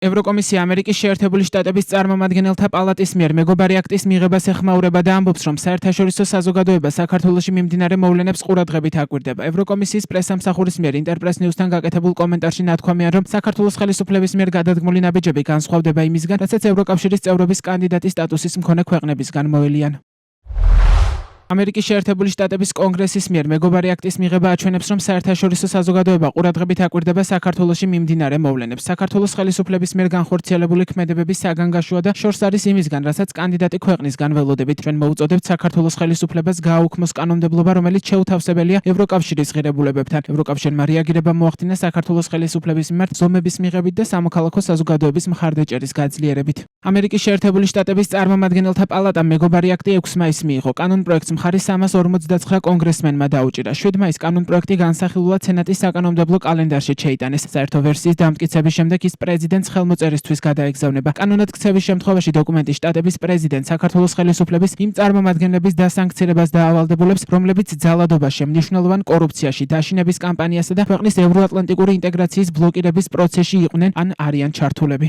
ევროკომისია ამერიკის შეერთებული შტატების წარმომადგენელთა პალატის მიერ მეგობარი აქტის მიღებას ეხმაურება და ამბობს, რომ საერთაშორისო საზოგადოება საქართველოში მიმდინარე მოვლენებს ყურადღებით აკვირდება. ევროკომისიის პრესამსახურის მიერ ინტერპრეს ნიუსთან გაკეთებულ კომენტარში ნათქვამია, რომ საქართველოს ხელისუფლების მიერ გადადგმული ნაბიჯები განსხვავდება იმისგან, რასაც ევროკავშირის წევრობის კანდიდატის სტატუსის მქონე ქვეყნებისგან მოელიან. ამერიკის შეერთებული შტატების კონგრესის მიერ მეგობარი აქტის მიღება აჩვენებს, რომ საერთაშორისო საზოგადოება ყურადღებით აკვირდება საქართველოში მიმდინარე მოვლენებს. საქართველოს ხელისუფლების მიერ განხორციელებული ქმედებების საგანგაშოა და შორს არის იმისგან, რასაც კანდიდატი ქვეყნისგან ველოდებით. ჩვენ მოუწოდებთ საქართველოს ხელისუფლებას გააუქმოს კანონმდებლობა, რომელიც შეუთავსებელია ევროკავშირის ღირებულებებთან. ევროკავშირმა რეაგირება მოახდინა საქართველოს ხელისუფლების მიმართ ზომების მიღებით და სამოქალაქო საზოგადოების მხარდაჭერის გაძლიერებით. ამერიკის შეერთებული შტატების წარმომადგენელთა პალატამ მეგობარი აქტი 6 მაისს მიიღო. კანონპროექტს მხარის 349 კონგრესმენმა დაუჭირა. 7 მაისს კანონპროექტი განსახილულად სენატის საკანონმდებლო კალენდარში შეიტანეს. საერთო ვერსიის დამტკიცების შემდეგ ის პრეზიდენტს ხელმოწერისთვის გადაეგზავნება. კანონად ქცევის შემთხვევაში დოკუმენტი შტატების პრეზიდენტს საქართველოს ხელისუფლების იმ წარმომადგენლების დასანქცირებას დაავალდებულებს, რომლებიც ძალადობაში, მნიშვნელოვან კორუფციაში, დაშინების კამპანიასა და ქვეყნის ევროატლანტიკური ინტეგრაციის ბლოკირების პროცესში იყვნენ ან არიან ჩართულები.